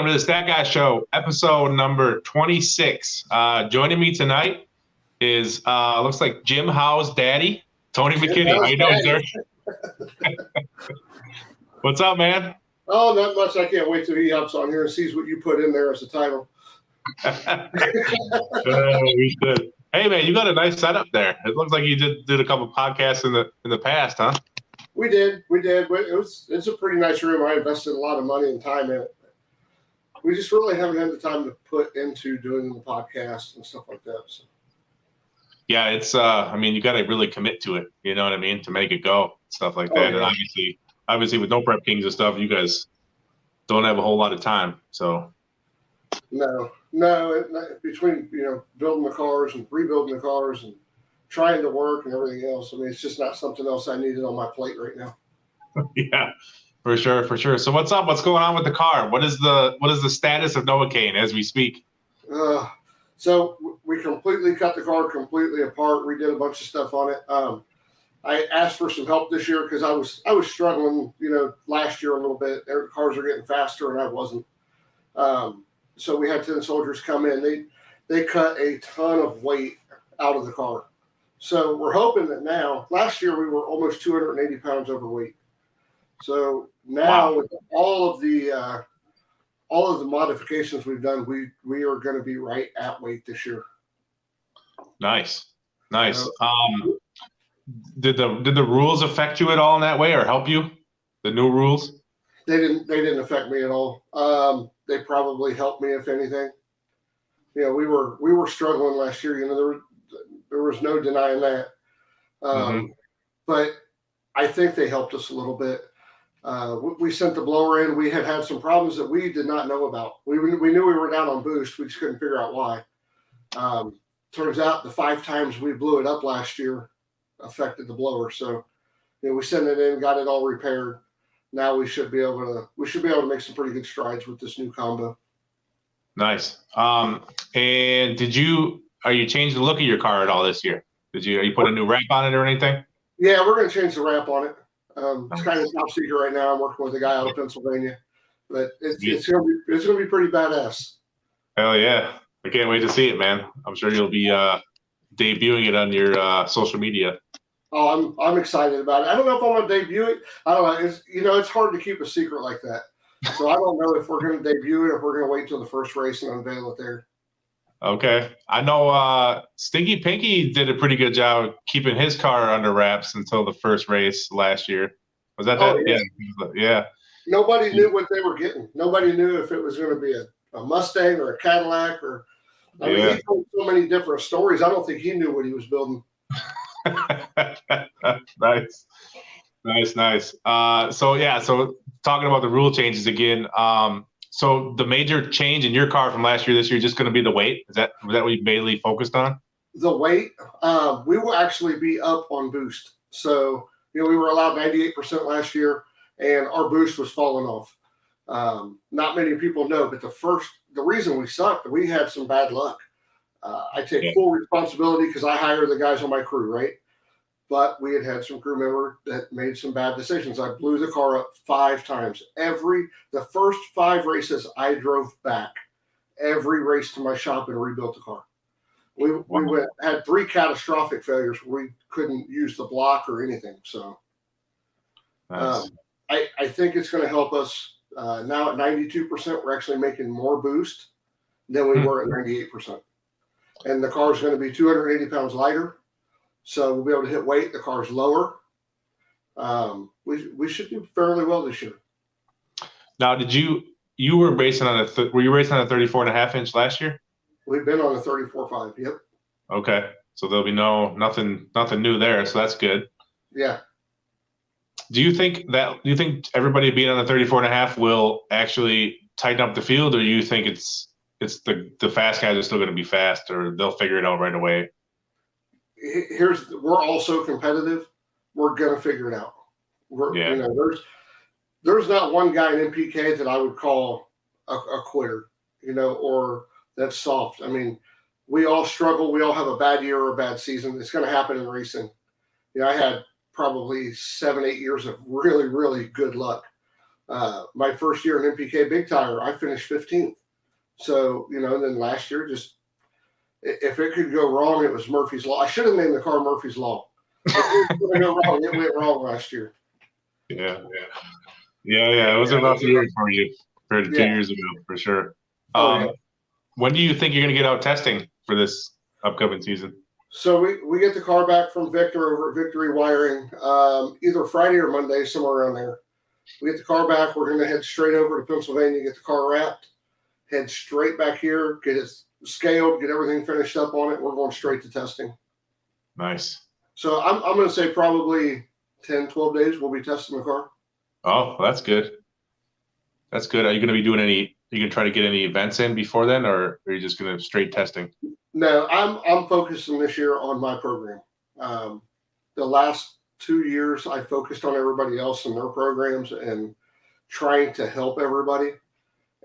welcome to the Stat Guy Show, episode number 26. Joining me tonight is, looks like Jim Howe's daddy, Tony McKinney. How you doing, sir? What's up, man? Oh, not much. I can't wait till he hops on here and sees what you put in there as a title. We should. Hey, man, you got a nice setup there. It looks like you did a couple podcasts in the past, huh? We did. It's a pretty nice room. I invested a lot of money and time in it. We just really haven't had the time to put into doing the podcast and stuff like that. So. Yeah, it's. I mean, you got to really commit to it. You know what I mean, to make it go, stuff like that. Yeah. And obviously, with No Prep Kings and stuff, you guys don't have a whole lot of time. So. No. Between building the cars and rebuilding the cars and trying to work and everything else, I mean, it's just not something else I needed on my plate right now. Yeah. For sure. So what's up? What's going on with the car? What is the status of Novocaine as we speak? So we completely cut the car completely apart. We did a bunch of stuff on it. I asked for some help this year because I was struggling, last year a little bit. Their cars are getting faster and I wasn't. So we had 10 soldiers come in. They cut a ton of weight out of the car. So we're hoping that now. Last year we were almost 280 pounds overweight. So now with all of the modifications we've done, we are going to be right at weight this year. Nice. Did the rules affect you at all in that way, or help you? The new rules? They didn't affect me at all. They probably helped me, if anything. We were struggling last year. There was no denying that. But I think they helped us a little bit. We sent the blower in. We had some problems that we did not know about. We knew we were down on boost. We just couldn't figure out why. Turns out the 5 times we blew it up last year affected the blower. So, we sent it in, got it all repaired. Now we should be able to make some pretty good strides with this new combo. Nice. And are you changing the look of your car at all this year? Are you put a new wrap on it or anything? Yeah, we're going to change the wrap on it. It's kind of top secret right now. I'm working with a guy out of Pennsylvania, but it's gonna be pretty badass. Hell yeah! I can't wait to see it, man. I'm sure you'll be debuting it on your social media. Oh, I'm excited about it. I don't know if I'm gonna debut it. I don't know. It's hard to keep a secret like that. So I don't know if we're gonna debut it or if we're gonna wait till the first race and unveil it there. Okay. I know Stinky Pinky did a pretty good job keeping his car under wraps until the first race last year. Was that that? Yeah. Nobody knew what they were getting. Nobody knew if it was going to be a Mustang or a Cadillac or I mean, he told so many different stories. I don't think he knew what he was building. Nice. So talking about the rule changes again, so the major change in your car from last year, this year, just going to be the weight? Was that what you mainly focused on? The weight, we will actually be up on boost. So, we were allowed 98% last year, and our boost was falling off. Not many people know, but the reason we sucked, we had some bad luck. I take full responsibility because I hire the guys on my crew, right? But we had some crew member that made some bad decisions. I blew the car up 5 times. The first 5 races I drove back every race to my shop and rebuilt the car. We had 3 catastrophic failures where we couldn't use the block or anything. So nice. I think it's going to help us. Now at 92%, we're actually making more boost than we were at 98%. And the car is going to be 280 pounds lighter. So we'll be able to hit weight. The car's lower. We should do fairly well this year. Now, you were racing on were you racing on a 34.5 inch last year? We've been on a 34.5. Yep. Okay. So there'll be nothing new there. So that's good. Yeah. Do you think everybody being on the 34.5 will actually tighten up the field, or you think it's the fast guys are still going to be fast, or they'll figure it out right away? We're all so competitive. We're going to figure it out. There's not one guy in MPK that I would call a quitter, or that's soft. I mean, we all struggle. We all have a bad year or a bad season. It's going to happen in racing. I had probably 7-8 years of really, really good luck. My first year in NPK Big Tire, I finished 15th. So, and then last year, just if it could go wrong, it was Murphy's Law. I should have named the car Murphy's Law. If it was going to go wrong, it went wrong last year. Yeah. It was a rough year for you compared to 2 years ago, for sure. When do you think you're going to get out testing for this upcoming season? So we get the car back from Victor over at Victory Wiring, either Friday or Monday, somewhere around there. We get the car back. We're going to head straight over to Pennsylvania, get the car wrapped, head straight back here, get it scaled, get everything finished up on it. We're going straight to testing. Nice. So I'm going to say probably 10, 12 days we'll be testing the car. Oh, that's good. That's good. Are you going to be doing any? You going to try to get any events in before then, or are you just going to straight testing? No, I'm focusing this year on my program. The last 2 years, I focused on everybody else and their programs and trying to help everybody.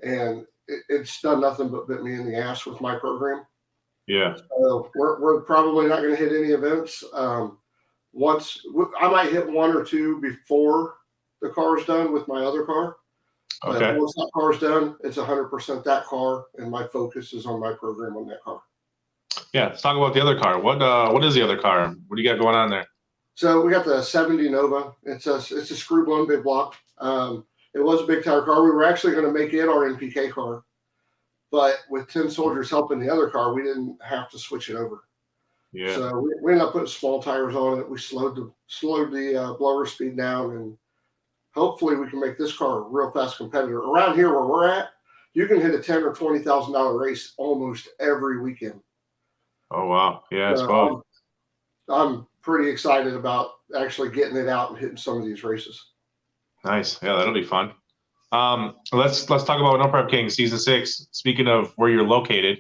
And it's done nothing but bit me in the ass with my program. Yeah. So we're probably not going to hit any events. Once I might hit one or two before the car is done with my other car. Okay. But once that car is done, it's 100% that car, and my focus is on my program on that car. Yeah, let's talk about the other car. What is the other car? What do you got going on there? So we got the 70 Nova. It's a screw blown big block. It was a big tire car. We were actually going to make it our NPK car, but with 10 soldiers helping the other car, we didn't have to switch it over. Yeah. So we ended up putting small tires on it. We slowed the blower speed down, and hopefully we can make this car a real fast competitor. Around here where we're at, you can hit a $10,000 or $20,000 race almost every weekend. Oh wow! Yeah, it's fun. I'm pretty excited about actually getting it out and hitting some of these races. Nice. Yeah, that'll be fun. Let's talk about No Prep King Season 6. Speaking of where you're located,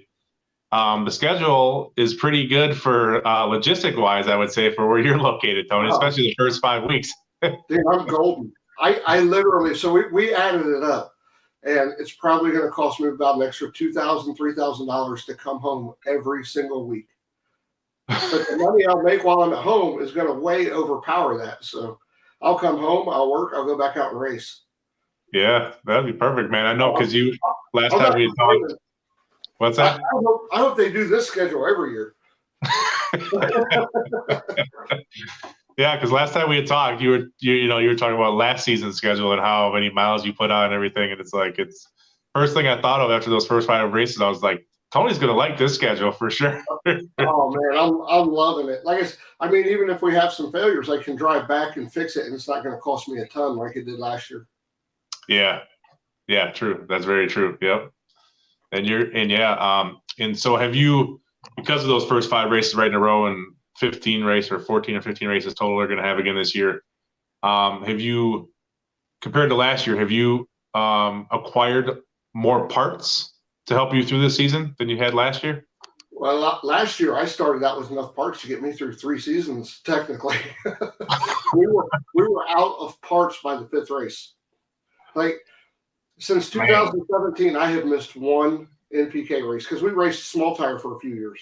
the schedule is pretty good for logistic-wise, I would say, for where you're located, Tony, especially the first 5 weeks. Dude, I'm golden. I literally, so we added it up, and it's probably going to cost me about an extra $2,000, $3,000 to come home every single week. But the money I'll make while I'm at home is going to way overpower that. So I'll come home, I'll work, I'll go back out and race. Yeah, that'd be perfect, man. I know, because last time we talked. What's that? I hope they do this schedule every year. Yeah, because last time we had talked, you were talking about last season's schedule and how many miles you put on and everything, and it's first thing I thought of after those first 5 races. I was like, Tony's gonna like this schedule for sure. Oh man, I'm loving it. Even if we have some failures, I can drive back and fix it, and it's not going to cost me a ton like it did last year. Yeah, true. That's very true. Yep. And so have you, because of those first 5 races right in a row and 15 races or 14 or 15 races total are going to have again this year, have you, compared to last year, have you acquired more parts to help you through this season than you had last year? Well, last year I started out with enough parts to get me through 3 seasons. Technically, we were out of parts by the 5th race. Since 2017, I have missed 1 NPK race because we raced small tire for a few years.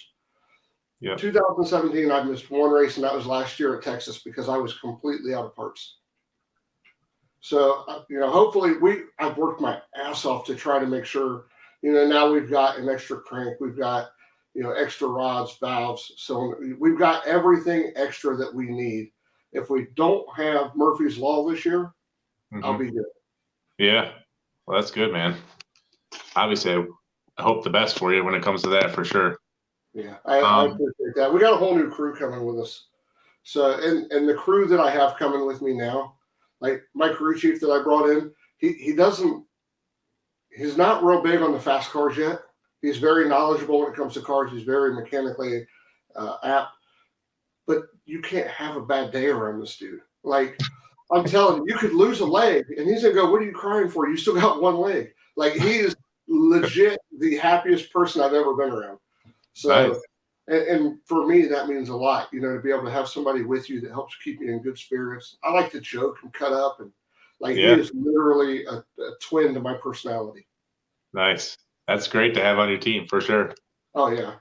Yeah. 2017, I missed 1 race, and that was last year at Texas because I was completely out of parts. So, hopefully I've worked my ass off to try to make sure, now we've got an extra crank, we've got, extra rods, valves. So we've got everything extra that we need. If we don't have Murphy's Law this year, I'll be good. Yeah. Well, that's good, man. Obviously, I hope the best for you when it comes to that, for sure. Yeah, I appreciate that. We got a whole new crew coming with us. So, and the crew that I have coming with me now, like my crew chief that I brought in, he's not real big on the fast cars yet. He's very knowledgeable when it comes to cars. He's very mechanically apt. But you can't have a bad day around this dude. I'm telling you, you could lose a leg, and he's going to go, what are you crying for? You still got 1 leg. He is legit the happiest person I've ever been around. So, nice. And for me, that means a lot, to be able to have somebody with you that helps keep you in good spirits. I like to joke and cut up, and he is literally a twin to my personality. Nice. That's great to have on your team, for sure. Oh, yeah.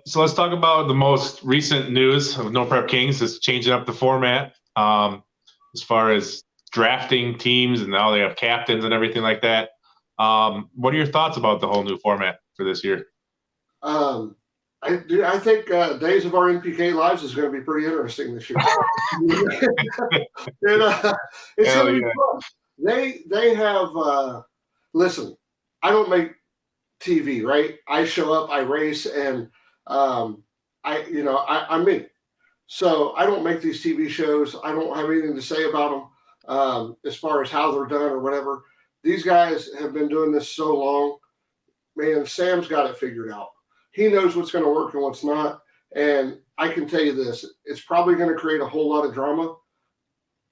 So let's talk about the most recent news of No Prep Kings is changing up the format as far as drafting teams, and now they have captains and everything like that. What are your thoughts about the whole new format for this year? I think Days of Our NPK Lives is going to be pretty interesting this year. It's going to be fun. They have listen. I don't make TV, right? I show up, I race, and I'm me. So I don't make these TV shows. I don't have anything to say about them as far as how they're done or whatever. These guys have been doing this so long. Man, Sam's got it figured out. He knows what's going to work and what's not. And I can tell you this, it's probably going to create a whole lot of drama.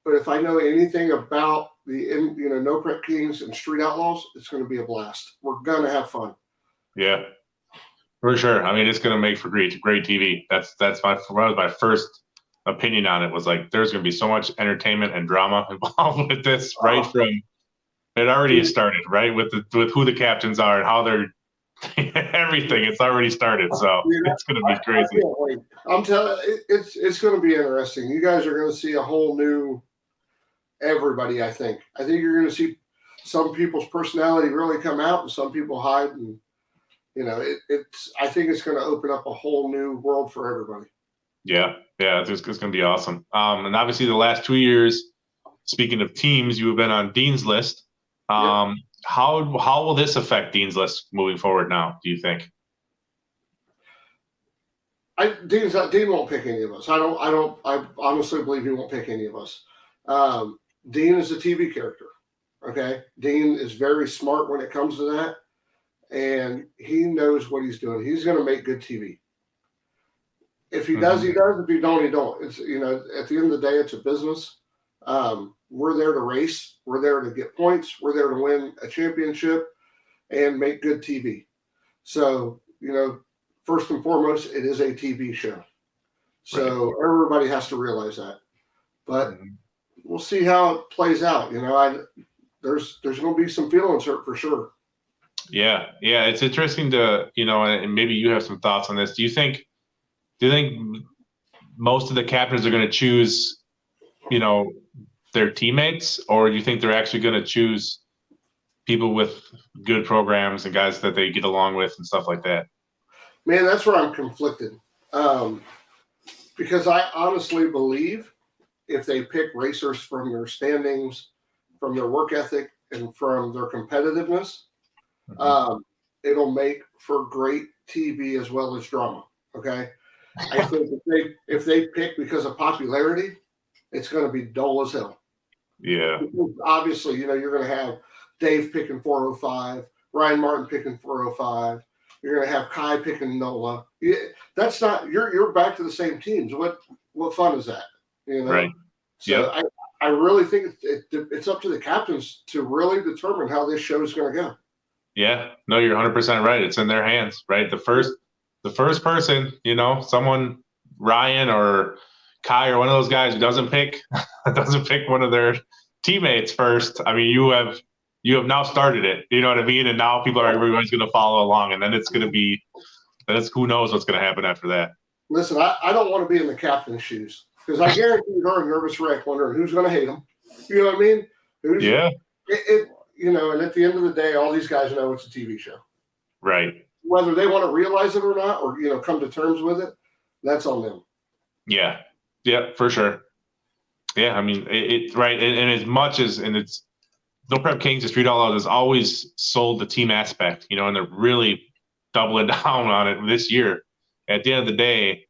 But if I know anything about the No Prep Kings and Street Outlaws, it's going to be a blast. We're going to have fun. Yeah, for sure. I mean, it's going to make for great TV. That's my first opinion on it, was like, there's going to be so much entertainment and drama involved with this, right? From it already started, right? With who the captains are and how they're everything. It's already started, so it's going to be crazy. I'm telling you, it's going to be interesting. You guys are going to see a whole new everybody. I think you're going to see some people's personality really come out, and some people hide. And I think it's going to open up a whole new world for everybody. Yeah, it's going to be awesome. And obviously, the last 2 years, speaking of teams, you have been on Dean's List. How will this affect Dean's List moving forward now, do you think? Dean won't pick any of us. I honestly believe he won't pick any of us. Dean is a TV character. Okay. Dean is very smart when it comes to that. And he knows what he's doing. He's going to make good TV. If he does, he does. If he don't, he don't. It's, at the end of the day, it's a business. We're there to race. We're there to get points. We're there to win a championship and make good TV. So, first and foremost, it is a TV show. So everybody has to realize that. But we'll see how it plays out. There's going to be some feelings hurt for sure. Yeah. It's interesting to, and maybe you have some thoughts on this. Do you think most of the captains are going to choose, their teammates, or do you think they're actually going to choose people with good programs and guys that they get along with and stuff like that? Man, that's where I'm conflicted. Because I honestly believe if they pick racers from their standings, from their work ethic, and from their competitiveness, it'll make for great TV as well as drama. Okay. I think if they pick because of popularity, it's going to be dull as hell. Yeah. Because obviously, you're going to have Dave picking 405, Ryan Martin picking 405. You're going to have Kai picking NOLA. That's not you're back to the same teams. What fun is that? Right. So I really think it's up to the captains to really determine how this show is going to go. Yeah. No, you're 100% right. It's in their hands, right? The first person, someone, Ryan or Kai or one of those guys who doesn't pick one of their teammates first. I mean, you have now started it. You know what I mean? And now everybody's going to follow along, and then it's going to be. Who knows what's going to happen after that. Listen, I don't want to be in the captain's shoes, because I guarantee you're a nervous wreck wondering who's going to hate them. You know what I mean? And at the end of the day, all these guys know it's a TV show. Right. Whether they want to realize it or not, or come to terms with it, that's on them. Yeah, for sure. Yeah, I mean, it's right. And as much as, and it's No Prep Kings and Street Outlaws has always sold the team aspect, and they're really doubling down on it this year. At the end of the day,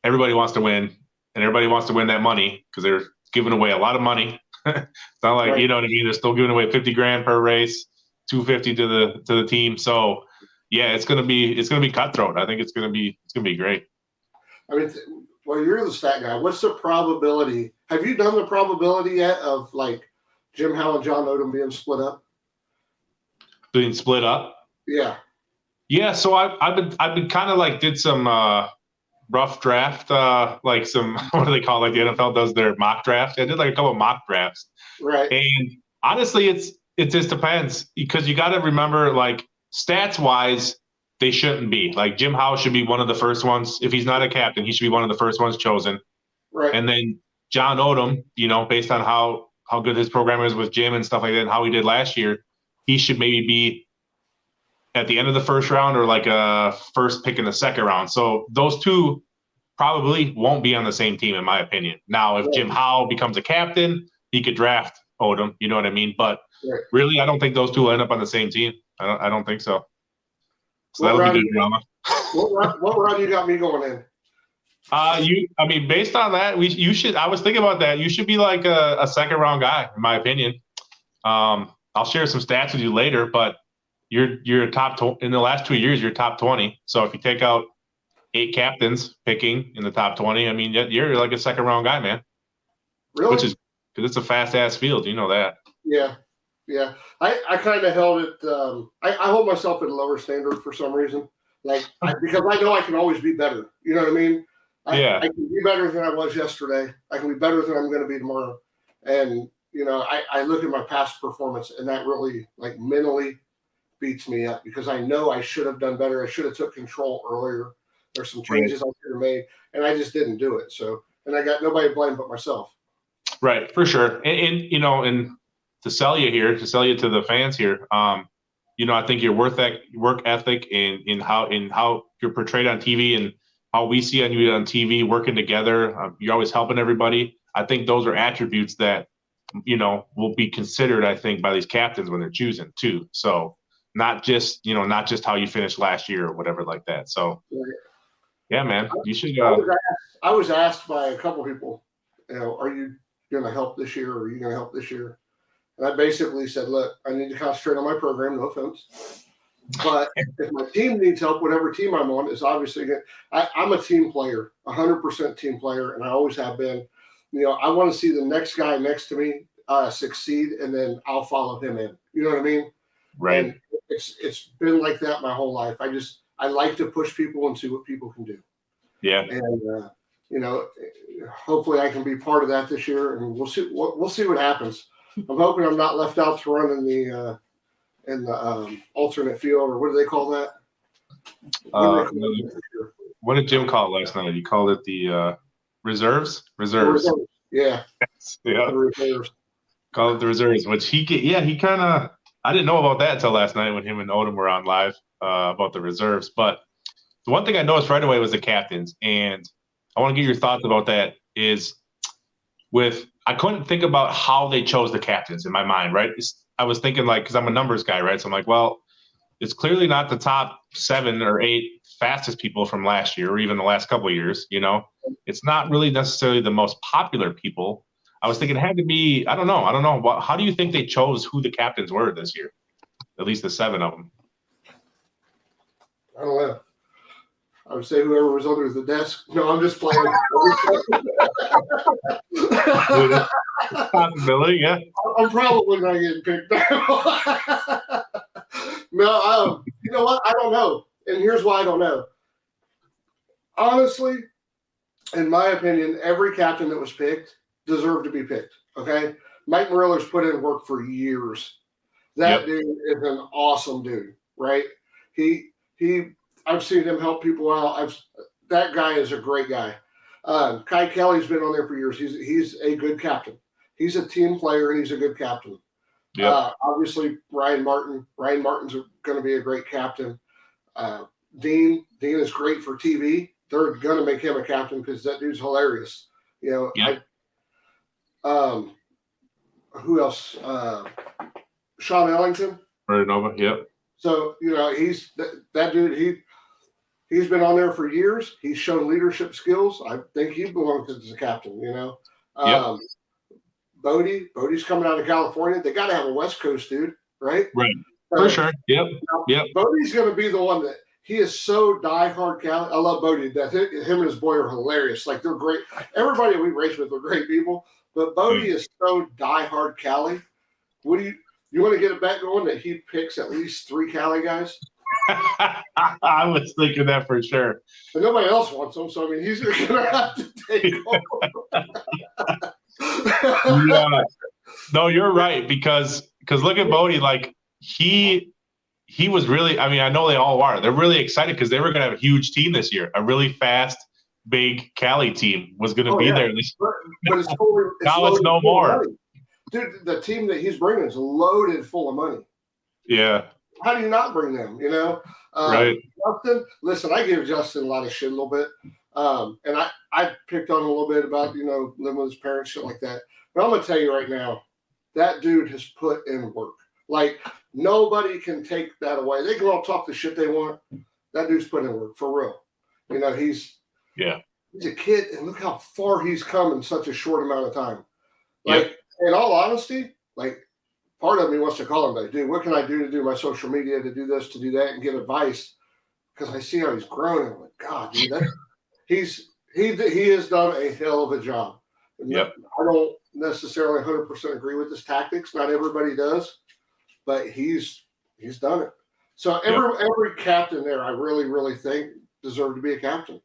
everybody wants to win, and everybody wants to win that money because they're giving away a lot of money. It's not like, you know what I mean? They're still giving away $50,000 per race, $250 to the team. So yeah, it's gonna be cutthroat. I think it's gonna be great. I mean, well, you're the stat guy. What's the probability? Have you done the probability yet of like Jim Howe and John Odom being split up? Being split up? Yeah. Yeah. So I've been kind of like did some rough draft, like some what do they call it? Like the NFL does their mock draft. I did like a couple of mock drafts. Right. And honestly, it just depends, because you got to remember, like, stats wise, they shouldn't be. Like Jim Howe should be one of the first ones. If he's not a captain, he should be one of the first ones chosen. Right. And then John Odom, based on how how good his program is with Jim and stuff like that, and how he did last year, he should maybe be at the end of the first round or like a first pick in the second round. So those two probably won't be on the same team, in my opinion. Now, if Jim Howe becomes a captain, he could draft Odom. You know what I mean? But really, I don't think those two will end up on the same team. I don't think so. So that'll be good drama. What round you got me going in? Based on that, you should. I was thinking about that. You should be like a second round guy, in my opinion. I'll share some stats with you later, but you're top in the last 2 years. You're top 20. So if you take out 8 captains picking in the top 20, I mean, you're like a second round guy, man. Really? Which is because it's a fast ass field. You know that. Yeah. I kind of held it. I hold myself at a lower standard for some reason, because I know I can always be better. You know what I mean? I can be better than I was yesterday. I can be better than I'm going to be tomorrow. And I look at my past performance, and that really mentally beats me up because I know I should have done better. I should have took control earlier. There's some changes I should have made, and I just didn't do it. So, and I got nobody to blame but myself. Right, for sure. And to sell you to the fans here, I think your work ethic and how you're portrayed on TV and how we see you on TV working together, you're always helping everybody. I think those are attributes that will be considered, I think, by these captains when they're choosing too. So not just how you finished last year or whatever like that. So yeah, man, you should. I was asked by a couple people, are you going to help this year, or are you going to help this year? And I basically said, look, I need to concentrate on my program, no offense. But if my team needs help, whatever team I'm on is obviously good. I'm a team player, 100% team player, and I always have been. I want to see the next guy next to me succeed, and then I'll follow him in. You know what I mean? Right. And it's been like that my whole life. I like to push people and see what people can do. Yeah. And hopefully I can be part of that this year, and we'll see what happens. I'm hoping I'm not left out to run in the alternate field, or what do they call that? What did Jim call it last night? He called it the reserves. Yeah. Yeah. The reserves. Call it the reserves, which he kind of. I didn't know about that until last night when him and Odom were on live about the reserves. But the one thing I noticed right away was the captains, and I want to get your thoughts about that. I couldn't think about how they chose the captains in my mind, right? I was thinking because I'm a numbers guy, right? So I'm like, well, it's clearly not the top 7 or 8 fastest people from last year or even the last couple of years, It's not really necessarily the most popular people. I was thinking it had to be, I don't know. How do you think they chose who the captains were this year? At least the 7 of them. I don't know. I would say whoever was under the desk. No, I'm just playing. Possibility, yeah. I'm probably not getting picked out. No, you know what? I don't know. And here's why I don't know. Honestly, in my opinion, every captain that was picked deserved to be picked. Okay? Mike Murillo's put in work for years. That dude is an awesome dude, right? I've seen him help people out. That guy is a great guy. Kai Kelly's been on there for years. He's a good captain. He's a team player, and he's a good captain. Yep. Obviously, Ryan Martin's going to be a great captain. Dean is great for TV. They're going to make him a captain because that dude's hilarious. Yep. Who else? Sean Ellington. Nova. Yep. So he's that dude. He's been on there for years. He's shown leadership skills. I think he belongs as a captain, Yep. Bodie's coming out of California. They got to have a West Coast dude, right? Right. For sure. Yep. Yep. Bodie's going to be the one that he is so diehard Cali. I love Bodie. Him and his boy are hilarious. They're great. Everybody we race with are great people, but Bodie is so diehard Cali. You want to get it back going that he picks at least 3 Cali guys? I was thinking that for sure. But nobody else wants him, so he's going to have to take over. Yeah. No, you're right because look at Bodie. He was really. I know they all are. They're really excited because they were going to have a huge team this year. A really fast, big Cali team was going to be there. But it's totally, now it's no more. dude, the team that he's bringing is loaded full of money. Yeah. How do you not bring them? Right. Justin, listen, I give Justin a lot of shit a little bit. And I picked on him a little bit about, living with his parents, shit like that. But I'm going to tell you right now, that dude has put in work. Like, nobody can take that away. They can all talk the shit they want. That dude's put in work, for real. He's a kid, and look how far he's come in such a short amount of time. Like, in all honesty, like, part of me wants to call him, like, dude, what can I do to do my social media, to do this, to do that, and get advice? Because I see how he's grown, and I'm like, God, dude, he has done a hell of a job. Yep. I don't necessarily 100% agree with his tactics. Not everybody does, but he's done it. So every captain there, I really, really think deserved to be a captain.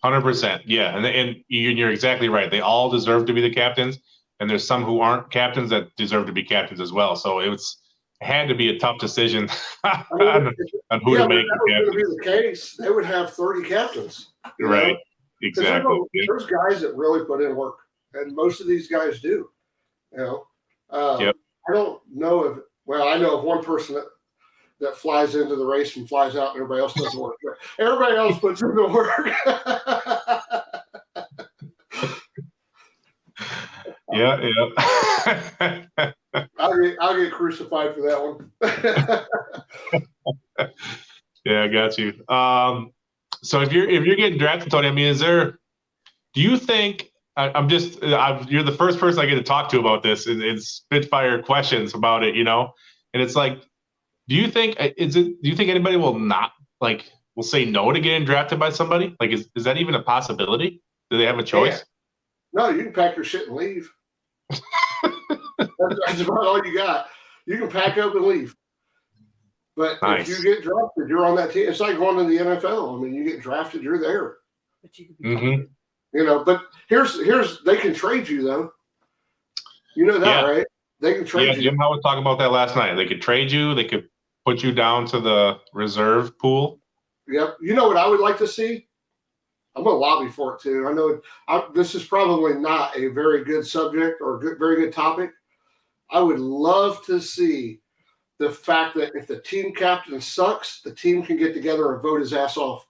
100%. Yeah. And you're exactly right. They all deserve to be the captains. And there's some who aren't captains that deserve to be captains as well. So it had to be a tough decision on who to make. If that was going to be the case, they would have 30 captains. Right. Exactly. There's guys that really put in work, and most of these guys do. I don't know I know of one person that flies into the race and flies out, and everybody else doesn't work. Everybody else puts in the work. I'll get crucified for that one. Yeah, I got you. So if you're getting drafted, Tony, I mean, do you think you're the first person I get to talk to about this and spitfire questions about it, and it's like, do you think anybody will say no to getting drafted by somebody? Like, is that even a possibility? Do they have a choice? Yeah. No, you can pack your shit and leave. That's about all you got. You can pack up and leave. But if you get drafted, you're on that team. It's like going to the NFL. I mean, you get drafted, you're there. But you can be but here's they can trade you though. You know that, right? They can trade you. Jim Howard was talking about that last night. They could trade you. They could put you down to the reserve pool. Yep. You know what I would like to see? I'm going to lobby for it too. I know this is probably not a very good subject or very good topic. I would love to see the fact that if the team captain sucks, the team can get together and vote his ass off.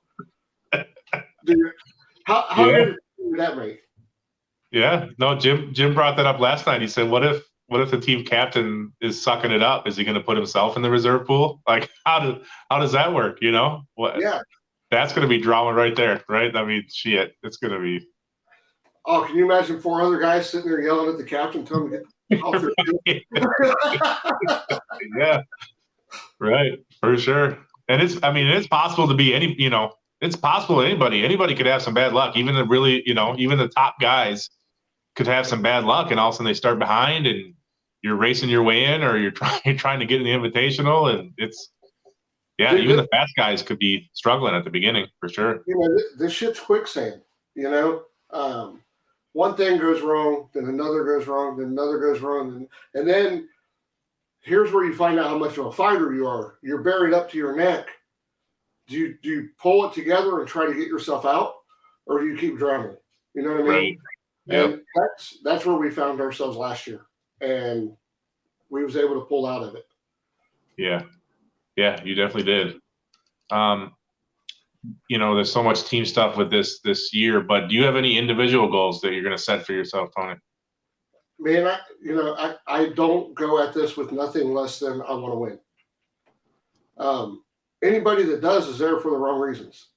Dude, how good would that make? Yeah. No, Jim brought that up last night. He said, what if the team captain is sucking it up? Is he going to put himself in the reserve pool? Like, how does that work? Yeah. That's going to be drama right there, right? I mean, shit, it's going to be. Oh, can you imagine 4 other guys sitting there yelling at the captain, telling him to get off their Yeah, right, for sure. And it's possible to be it's possible anybody could have some bad luck. Even even the top guys could have some bad luck, and all of a sudden they start behind, and you're racing your way in, or you're trying to get in the invitational, and it's. Yeah, even the fast guys could be struggling at the beginning, for sure. This shit's quicksand, one thing goes wrong, then another goes wrong, then another goes wrong. And then here's where you find out how much of a fighter you are. You're buried up to your neck. Do you pull it together and try to get yourself out, or do you keep drowning? You know what I mean? Right. And yep. that's where we found ourselves last year. And we was able to pull out of it. Yeah. Yeah, you definitely did. There's so much team stuff with this year, but do you have any individual goals that you're going to set for yourself, Tony? Man, I don't go at this with nothing less than I want to win. Anybody that does is there for the wrong reasons.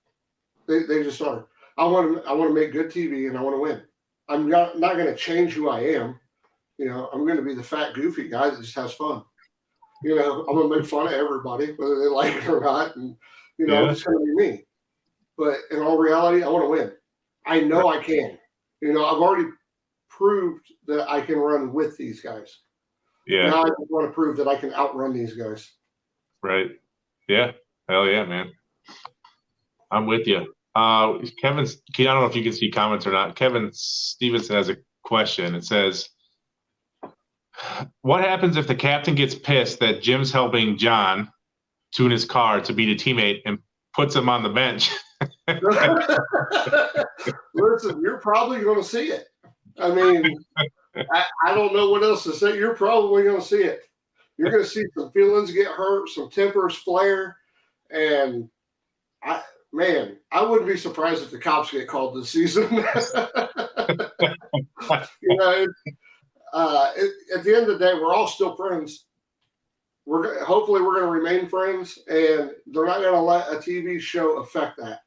They just are. I want to make good TV, and I want to win. I'm not going to change who I am. I'm going to be the fat, goofy guy that just has fun. I'm going to make fun of everybody, whether they like it or not. And, I'm just going to be me. But in all reality, I want to win. I know I can. I've already proved that I can run with these guys. Yeah. Now I just want to prove that I can outrun these guys. Right. Yeah. Hell yeah, man. I'm with you. Kevin, I don't know if you can see comments or not. Kevin Stevenson has a question. It says, what happens if the captain gets pissed that Jim's helping John tune his car to beat a teammate and puts him on the bench? Listen, you're probably going to see it. I mean, I don't know what else to say. You're probably going to see it. You're going to see some feelings get hurt, some tempers flare, and I wouldn't be surprised if the cops get called this season. You know, at the end of the day, we're all still friends. Hopefully we're going to remain friends, and they're not going to let a TV show affect that.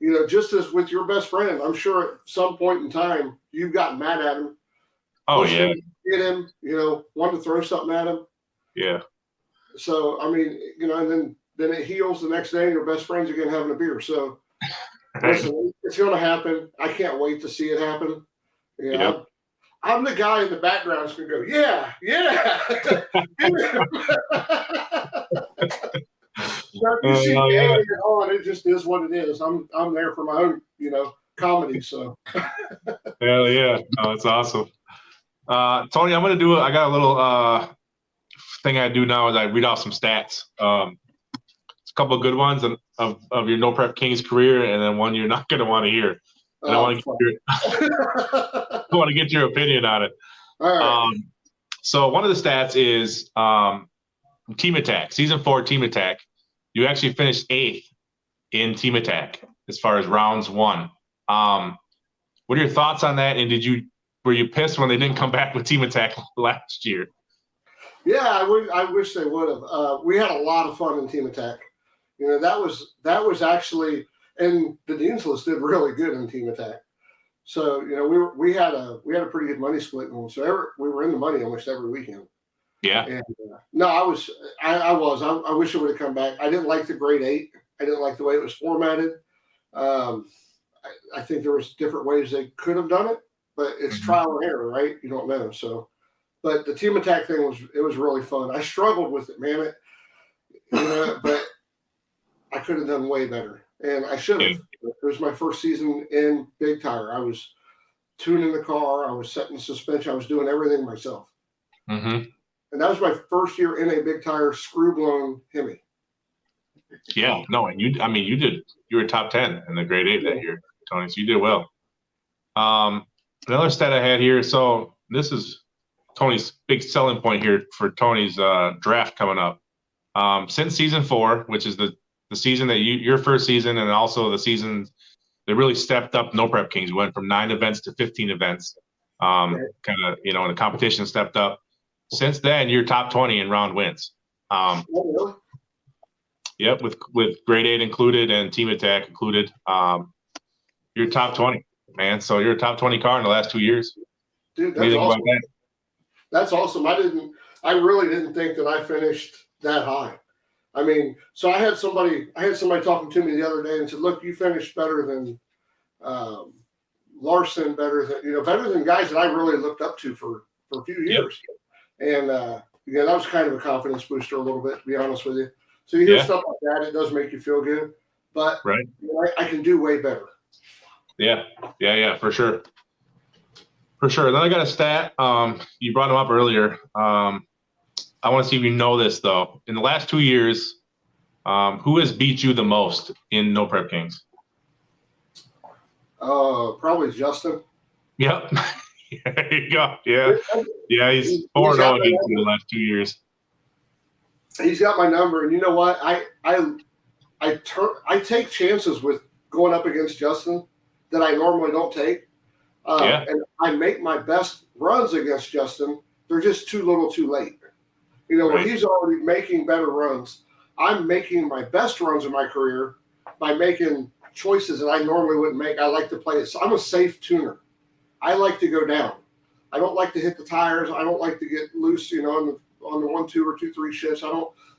You know, just as with your best friend, I'm sure at some point in time you've gotten mad at him. Oh yeah, hit him. You know, wanted to throw something at him. Yeah. So I mean, you know, and then it heals the next day, and your best friends again having a beer. So listen, it's going to happen. I can't wait to see it happen. You know, Yep. I'm the guy in the background who's going to go, yeah. So if you see me on, it just is what it is. I'm there for my own, you know, comedy. So Hell yeah. No, it's awesome. Tony, I'm gonna do it. I got a little thing I do now is I read off some stats. It's a couple of good ones of your No Prep Kings career, and then one you're not gonna want to hear. And I want to get your opinion on it. All right. So one of the stats is Team Attack, season 4 Team Attack. You actually finished 8th in Team Attack as far as rounds won. What are your thoughts on that? And were you pissed when they didn't come back with Team Attack last year? Yeah, I wish they would have. We had a lot of fun in Team Attack. You know, that was actually, and the Dean's List did really good in Team Attack. So you know, we had a pretty good money split, and so we were in the money almost every weekend. Yeah. And no, I wish it would have come back. I didn't like the grade 8. I didn't like the way it was formatted. I think there was different ways they could have done it, but it's trial and error, right? You don't know. So, but the Team Attack thing was really fun. I struggled with it, man. But I could have done way better, and I should have. It was my first season in Big Tire. I was tuning the car. I was setting the suspension. I was doing everything myself. Mm-hmm. And that was my first year in a Big Tire screw-blown Hemi. Yeah, no, and you were top 10 in the grade 8 that year, Tony, so you did well. Another stat I had here, so this is Tony's big selling point here for Tony's draft coming up. Since season 4, which is the season that your first season, and also the season they really stepped up No Prep Kings. We went from 9 events to 15 events. Kind of, you know, and the competition stepped up. Since then, you're top 20 in round wins. Yep, with grade 8 included and Team Attack included. You're top 20, man. So you're a top 20 car in the last 2 years. Dude, that's awesome. That's awesome. I really didn't think that I finished that high. I mean, so I had somebody talking to me the other day and said, "Look, you finished better than Larson, better than guys that I really looked up to for a few years." Yep. And that was kind of a confidence booster a little bit, to be honest with you. So you hear stuff like that, it does make you feel good. But right. I can do way better. Yeah, for sure. Then I got a stat. You brought them up earlier. I want to see if you know this though. In the last 2 years, who has beat you the most in No Prep Kings? Probably Justin. Yep. There you go. Yeah, he's 4-0 against you in the last 2 years. He's got my number, and you know what? I take chances with going up against Justin that I normally don't take. And I make my best runs against Justin. They're just too little too late. You know, when he's already making better runs, I'm making my best runs in my career by making choices that I normally wouldn't make. I like to play it. So I'm a safe tuner. I like to go down. I don't like to hit the tires. I don't like to get loose, you know, on the 1, 2, or 2, 3 shifts.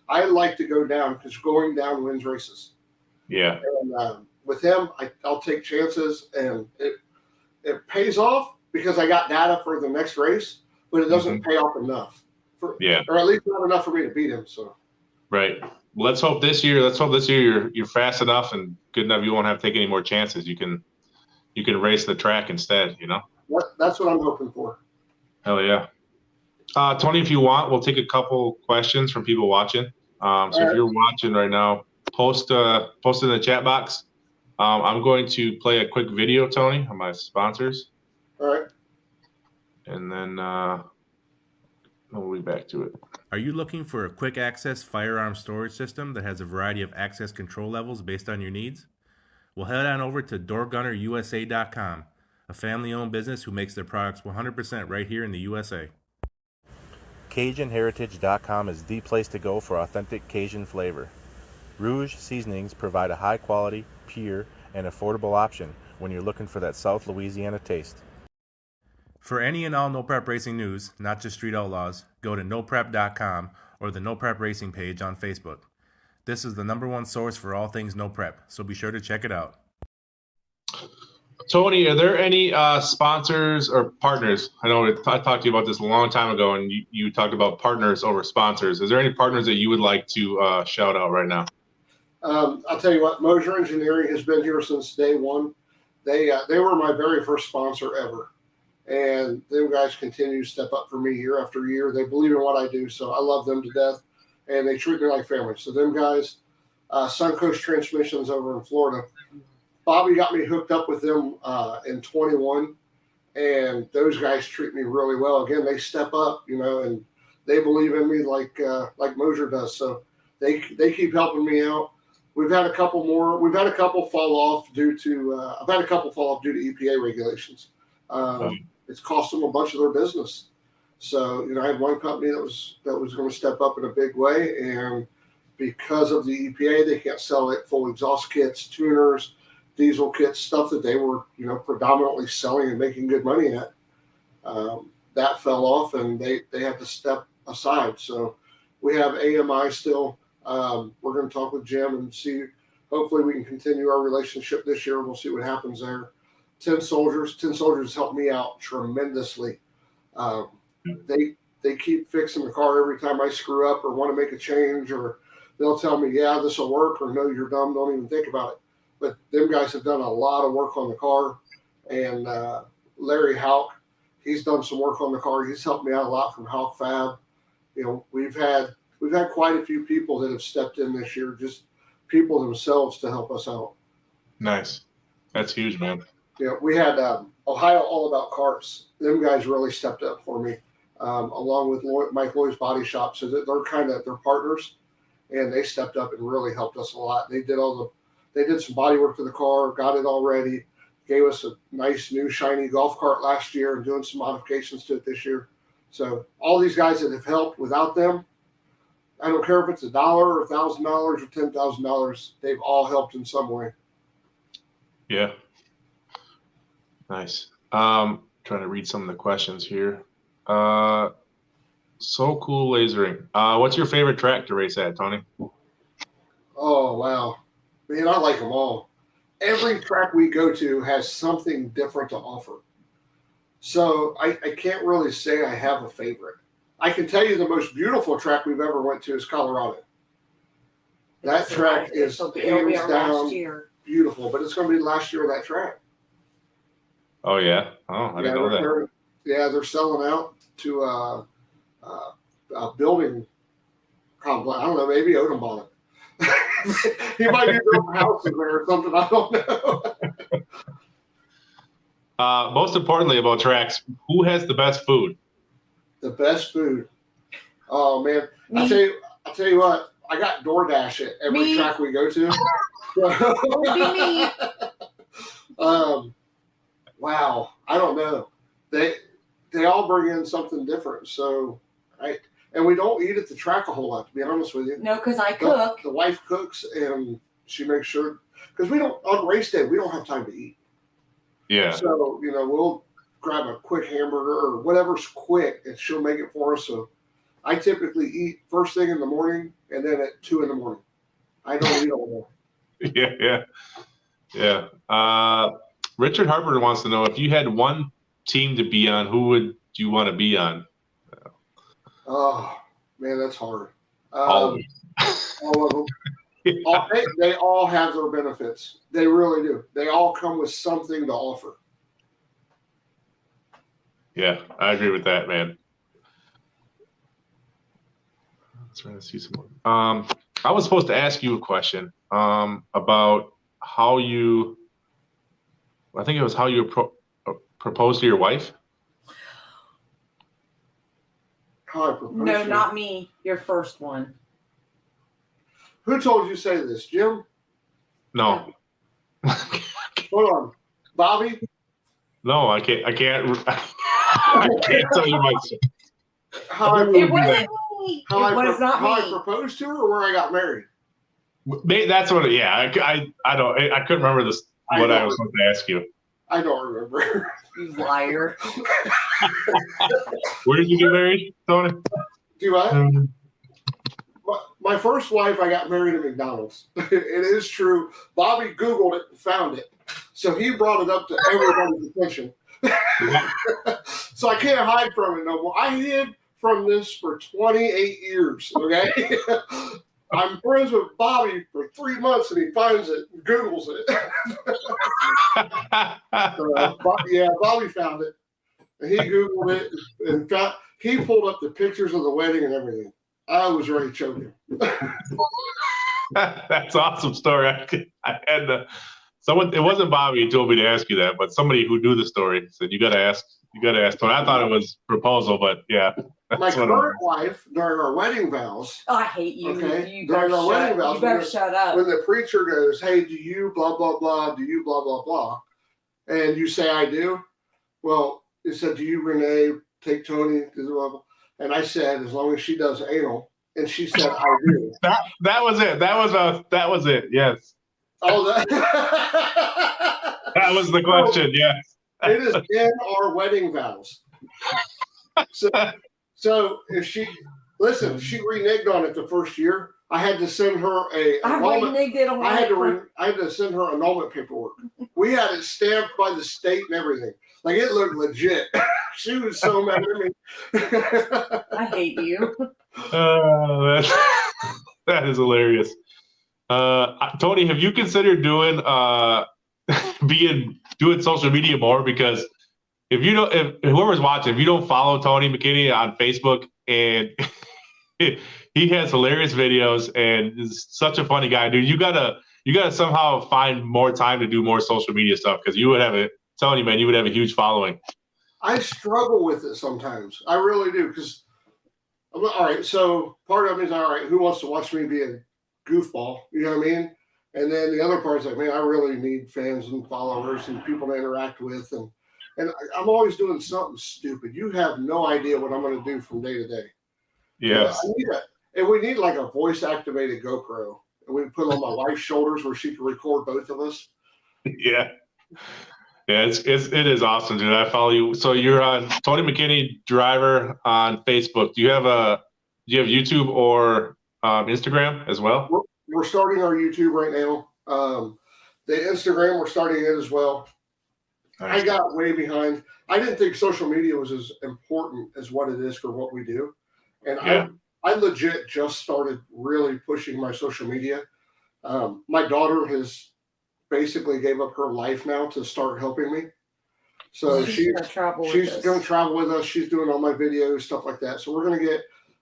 I like to go down because going down wins races. Yeah. And with him, I'll take chances, and it pays off because I got data for the next race, but it doesn't pay off enough. Or at least not enough for me to beat him. So. Right. Well, let's hope this year you're fast enough and good enough. You won't have to take any more chances. You can race the track instead. You know. That's what I'm hoping for. Hell yeah. Tony, if you want, we'll take a couple questions from people watching. If you're watching right now, post in the chat box. I'm going to play a quick video, Tony, on my sponsors. All right. and then we'll be back to it. Are you looking for a quick access firearm storage system that has a variety of access control levels based on your needs? Well, head on over to DoorGunnerUSA.com, a family-owned business who makes their products 100% right here in the USA. CajunHeritage.com is the place to go for authentic Cajun flavor. Rouge seasonings provide a high-quality, pure, and affordable option when you're looking for that South Louisiana taste. For any and all No Prep Racing news, not just Street Outlaws, go to NoPrep.com or the No Prep Racing page on Facebook. This is the #1 source for all things No Prep, so be sure to check it out. Tony, are there any sponsors or partners? I know I talked to you about this a long time ago, and you talked about partners over sponsors. Is there any partners that you would like to shout out right now? I'll tell you what, Mosier Engineering has been here since day one. They were my very first sponsor ever. And them guys continue to step up for me year after year. They believe in what I do, so I love them to death. And they treat me like family. So them guys, Suncoast Transmissions over in Florida, Bobby got me hooked up with them in 21. And those guys treat me really well. Again, they step up, and they believe in me like Mosier does. So they keep helping me out. We've had a couple more. We've had a couple fall off due to I've had a couple fall off due to EPA regulations. It's cost them a bunch of their business. So, I had one company that was going to step up in a big way, and because of the EPA, they can't sell it full exhaust kits, tuners, diesel kits, stuff that they were, predominantly selling and making good money at. That fell off, and they had to step aside. So we have AMI still. We're going to talk with Jim and see. Hopefully, we can continue our relationship this year. We'll see what happens there. 10 Soldiers helped me out tremendously. They keep fixing the car every time I screw up or want to make a change, or they'll tell me, yeah, this will work, or no, you're dumb, don't even think about it. But them guys have done a lot of work on the car. And Larry Houck, he's done some work on the car. He's helped me out a lot from Houck Fab. We've had quite a few people that have stepped in this year, just people themselves to help us out. Nice. That's huge, man. We had Ohio All About Cars. Them guys really stepped up for me, along with Mike Lloyd's Body Shop. So they're they're partners, and they stepped up and really helped us a lot. They did some body work to the car, got it all ready, gave us a nice new shiny golf cart last year, and doing some modifications to it this year. So all these guys that have helped, without them, I don't care if it's $1 or $1,000 or $10,000, they've all helped in some way. Yeah. Nice. Trying to read some of the questions here. So cool lasering. What's your favorite track to race at, Tony? Oh, wow. Man, I like them all. Every track we go to has something different to offer. So I can't really say I have a favorite. I can tell you the most beautiful track we've ever went to is Colorado. That track is hands down beautiful, but it's going to be the last year of that track. Oh, yeah? Oh, I didn't know that. They're selling out to a building complex. I don't know, maybe Odom bought it. He might be building houses there or something. I don't know. Most importantly about tracks, who has the best food? The best food. Oh, man. I'll tell you what, I got DoorDash at every track we go to. Wow, I don't know. They all bring in something different. So, and we don't eat at the track a whole lot, to be honest with you. No, because I cook. The wife cooks, and she makes sure, because on race day we don't have time to eat. Yeah. So we'll grab a quick hamburger or whatever's quick, and she'll make it for us. So I typically eat first thing in the morning, and then at 2 a.m. I don't eat all day. Yeah. Richard Harper wants to know, if you had one team to be on, who would you want to be on? Oh, man, that's hard. All of them. Yeah. They all have their benefits. They really do. They all come with something to offer. Yeah, I agree with that, man. Trying to see some more. I was supposed to ask you a question about how you proposed to your wife. How I proposed No, to not me. Your first one. Who told you to say this, Jim? No. Hold on, Bobby. No, I can't. I can't. I can't tell you myself. How I, It wasn't me. how It was not how I me. proposed to her, or where I got married. That's what. Yeah, I don't. I couldn't remember this. What I was supposed to ask you. I don't remember. You liar. Where did you get married, Tony? Do I? My first wife, I got married at McDonald's. It is true. Bobby Googled it and found it. So he brought it up to everybody's attention. So I can't hide from it no more. I hid from this for 28 years, okay? I'm friends with Bobby for 3 months and he finds it and Googles it. Yeah, Bobby found it. And he Googled it and he pulled up the pictures of the wedding and everything. I was ready to choke him. That's awesome story. I had to. Someone. It wasn't Bobby who told me to ask you that, but somebody who knew the story said you got to ask. You got to ask Tony. I thought it was proposal, but yeah. My current wife, during our wedding vows. I hate you. Okay. You During better, our wedding vows, you better shut up. When the preacher goes, "Hey, do you blah blah blah? Do you blah blah blah?" and you say, "I do," well, it said, "Do you, Renee, take Tony?" And I said, "As long as she does anal," and she said, "I do." That was it. That was it. Yes. Oh, That was the question. Yes. It is in our wedding vows. So if she reneged on it the first year. I had to send her I had to send her annulment paperwork. We had it stamped by the state and everything. Like, it looked legit. She was so mad at me. I hate you. That is hilarious. Tony, have you considered doing social media more? Because if whoever's watching, if you don't follow Tony McKinney on Facebook, and he has hilarious videos and is such a funny guy, dude. You gotta somehow find more time to do more social media stuff, because you would have a huge following. I struggle with it sometimes. I really do, because all right. So part of me is, all right, who wants to watch me be a goofball? You know what I mean? And then the other part is like, man, I really need fans and followers and people to interact with, and I'm always doing something stupid. You have no idea what I'm going to do from day to day. Yes. And we need like a voice activated GoPro, and we put on my wife's shoulders where she can record both of us. Yeah. Yeah, it is awesome, dude. I follow you. So you're on Tony McKinney Driver on Facebook. Do you have YouTube or Instagram as well? We're starting our YouTube right now. The Instagram, we're starting it as well. Nice. I got way behind. I didn't think social media was as important as what it is for what we do. And yeah. I legit just started really pushing my social media. My daughter has basically gave up her life now to start helping me. So she's going to travel with us. She's doing all my videos, stuff like that. So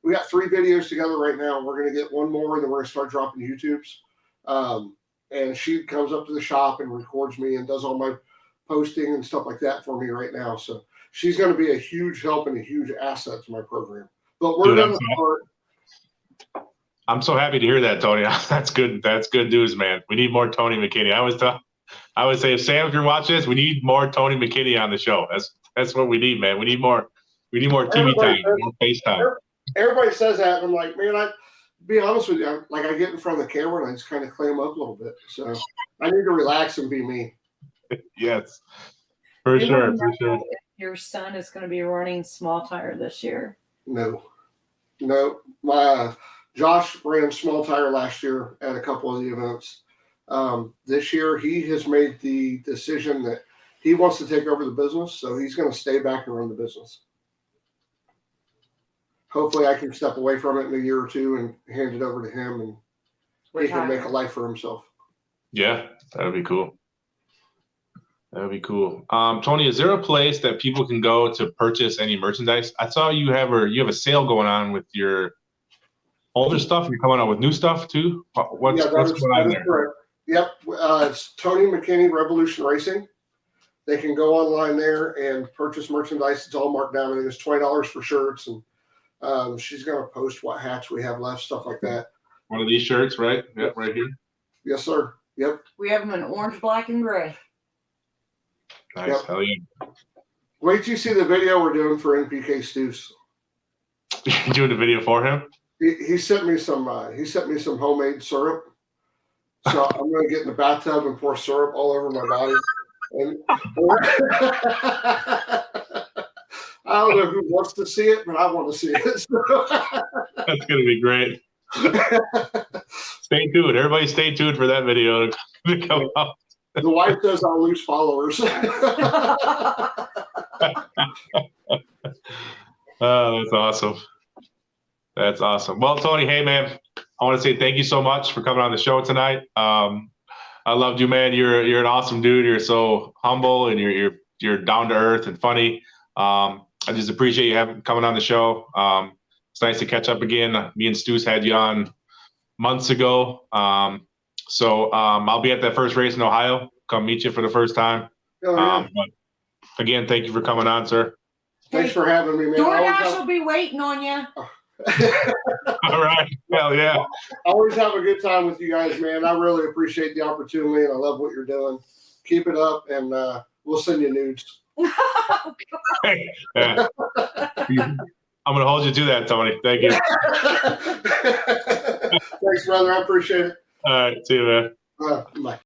we got 3 videos together right now. We're going to get one more, and then we're going to start dropping YouTubes. And she comes up to the shop and records me and does all my posting and stuff like that for me right now. So she's going to be a huge help and a huge asset to my program. But we're going to start. I'm so happy to hear that, Tony. That's good. That's good news, man. We need more Tony McKinney. I would say, if Sam, if you're watching this, we need more Tony McKinney on the show. That's what we need, man. We need more TV time, more face time. Everybody says that, and I'm like, man, I be honest with you, I get in front of the camera and I just kind of clam up a little bit. So I need to relax and be me. Yes, for sure. If your son is going to be running small tire this year. No. My Josh ran small tire last year at a couple of the events. This year, he has made the decision that he wants to take over the business, so he's going to stay back and run the business. Hopefully, I can step away from it in a year or two and hand it over to him, and he can make a life for himself. Yeah, that would be cool. Tony, is there a place that people can go to purchase any merchandise? I saw you have a sale going on with your older stuff. You're coming out with new stuff too. What's going on there? Correct. Yep, it's Tony McKinney Revolution Racing. They can go online there and purchase merchandise. It's all marked down. I think it's $20 for shirts and She's going to post what hats we have left, stuff like that. One of these shirts, right? Yep, right here. Yes, sir. Yep. We have them in orange, black, and gray. Nice. Yep. Hell yeah. Wait till you see the video we're doing for NPK Stews. You doing the video for him? He sent me some. He sent me some homemade syrup. So I'm going to get in the bathtub and pour syrup all over my body. And I don't know who wants to see it, but I want to see it. That's going to be great. Stay tuned. Everybody stay tuned for that video to come out. The wife says I'll lose followers. Oh, that's awesome. That's awesome. Well, Tony, hey, man, I want to say thank you so much for coming on the show tonight. I loved you, man. You're an awesome dude. You're so humble and you're down to earth and funny. I just appreciate you coming on the show. It's nice to catch up again. Me and Stu's had you on months ago. So I'll be at that first race in Ohio. Come meet you for the first time. Oh, yeah. But again, thank you for coming on, sir. Thanks for having me, man. DoorDash will be waiting on you. All right. Hell yeah. I always have a good time with you guys, man. I really appreciate the opportunity, and I love what you're doing. Keep it up, and we'll send you nudes. Yeah. I'm going to hold you to that, Tony. Thank you. Thanks, brother. I appreciate it. All right. See you, man. Bye.